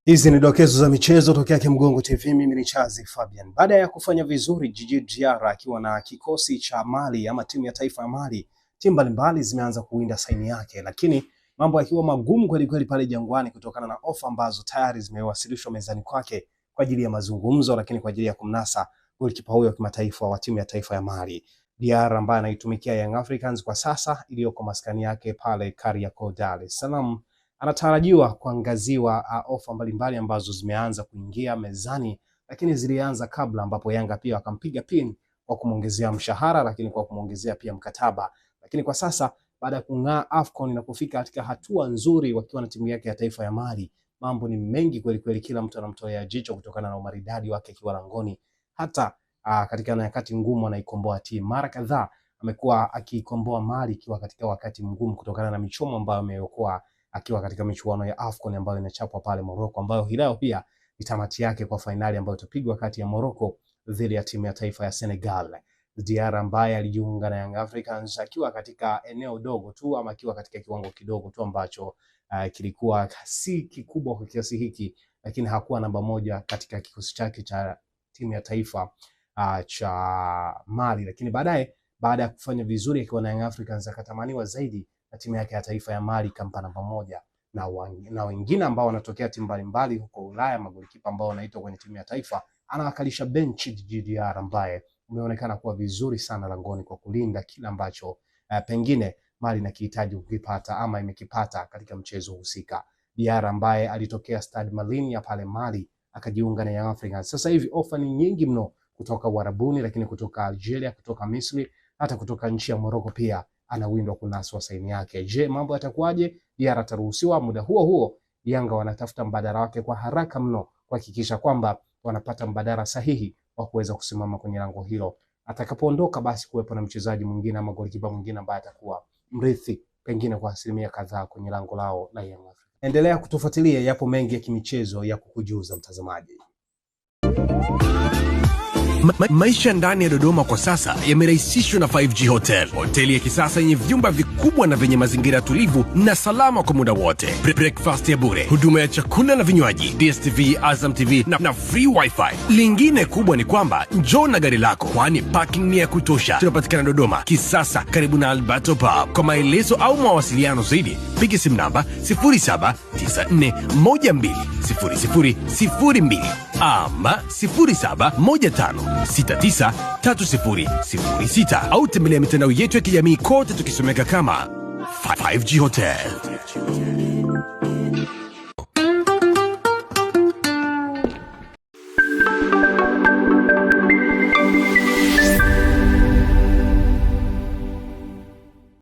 Hizi ni dokezo za michezo tokea Kimgongo TV. Mimi ni Chazi Fabian. Baada ya kufanya vizuri Djigui Diarra akiwa na kikosi cha Mali ama timu ya taifa ya Mali, timu mbalimbali zimeanza kuwinda saini yake, lakini mambo yakiwa magumu kweli kweli pale Jangwani kutokana na ofa ambazo tayari zimewasilishwa mezani kwake kwa ajili ya mazungumzo, lakini kwa ajili ya kumnasa golikipa huyo wa kimataifa wa timu ya taifa ya Mali. Diarra ambaye anaitumikia Young Africans kwa sasa iliyoko maskani yake pale Kariakoo, Dar es Salaam, anatarajiwa kuangaziwa ofa mbalimbali ambazo zimeanza kuingia mezani, lakini zilianza kabla, ambapo Yanga pia wakampiga pin kwa kumuongezea mshahara, lakini kwa kumuongezea pia mkataba. Lakini kwa sasa baada ya kung'aa AFCON na kufika katika hatua nzuri wakiwa na timu yake ya taifa ya Mali, mambo ni mengi kweli kweli, kila mtu anamtolea jicho kutokana na umaridadi wake akiwa langoni. Hata katika nyakati ngumu anaikomboa timu. Mara kadhaa amekuwa akikomboa Mali ikiwa katika wakati mgumu kutokana na michomo ambayo ameokoa akiwa katika michuano ya AFCON ambayo inachapwa pale Morocco, ambayo hileo pia ni tamati yake kwa finali ambayo itapigwa kati ya Morocco dhidi ya timu ya taifa ya Senegal. Diarra ambaye alijiunga na Young Africans akiwa katika eneo dogo tu, ama akiwa katika kiwango kidogo tu ambacho kilikuwa si kikubwa kwa kiasi hiki, lakini hakuwa namba moja katika kikosi chake cha timu ya taifa cha Mali. Lakini baadaye, baada ya kufanya vizuri akiwa na Young Africans, akatamaniwa zaidi na timu yake ya taifa ya Mali, kampa namba moja na wengine ambao wanatokea timu mbalimbali huko Ulaya, magolikipa ambao wanaitwa kwenye timu ya taifa. Anawakalisha benchi Djigui Diarra ambaye umeonekana kuwa vizuri sana langoni kwa kulinda kila ambacho pengine Mali inakihitaji kukipata ama imekipata katika mchezo husika. Diarra ambaye alitokea Stade Malien ya pale Mali akajiunga na Young Africans. Sasa hivi ofa ni nyingi mno kutoka Uarabuni, lakini kutoka Algeria, kutoka Misri, hata kutoka nchi ya Morocco pia anawindwa kunaswa saini yake. Je, mambo yatakuwaje? Diarra ataruhusiwa? Muda huo huo Yanga wanatafuta mbadala wake kwa haraka mno kuhakikisha kwamba wanapata mbadala sahihi wa kuweza kusimama kwenye lango hilo. Atakapoondoka basi kuwepo na mchezaji mwingine ama golikipa mwingine ambaye atakuwa mrithi pengine kwa asilimia kadhaa kwenye lango lao la Young Africa. Endelea kutufuatilia, yapo mengi ya kimichezo ya kukujuza mtazamaji. Maisha ndani ya Dodoma kwa sasa yamerahisishwa na 5G Hotel. Hoteli ya kisasa yenye vyumba vikubwa na vyenye mazingira tulivu na salama kwa muda wote. Breakfast ya bure, huduma ya chakula na vinywaji, DStv, Azam TV na free wifi. Lingine kubwa ni kwamba njoo na gari lako, kwani parking ni ya kutosha. Tunapatikana Dodoma Kisasa, karibu na Alberto Pub. Kwa maelezo au mawasiliano zaidi, piga simu namba 0794120002 ama 0715693006 au tembelea mitandao yetu ya kijamii kote tukisomeka kama 5G Hotel.